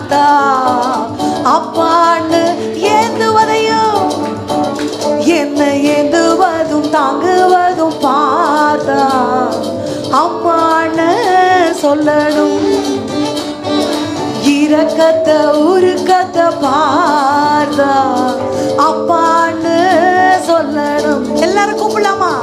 பார்த்தா, அப்பான்னு ஏந்துவதையும் என்ன ஏந்துவதும் தாங்குவதும் பார்த்தா, அம்மான்னு சொல்லணும். இரக்கத்தை உருக்கத்தை பார்த்தா, அப்பான்னு சொல்லணும். எல்லாரும் கூப்பிடலாமா?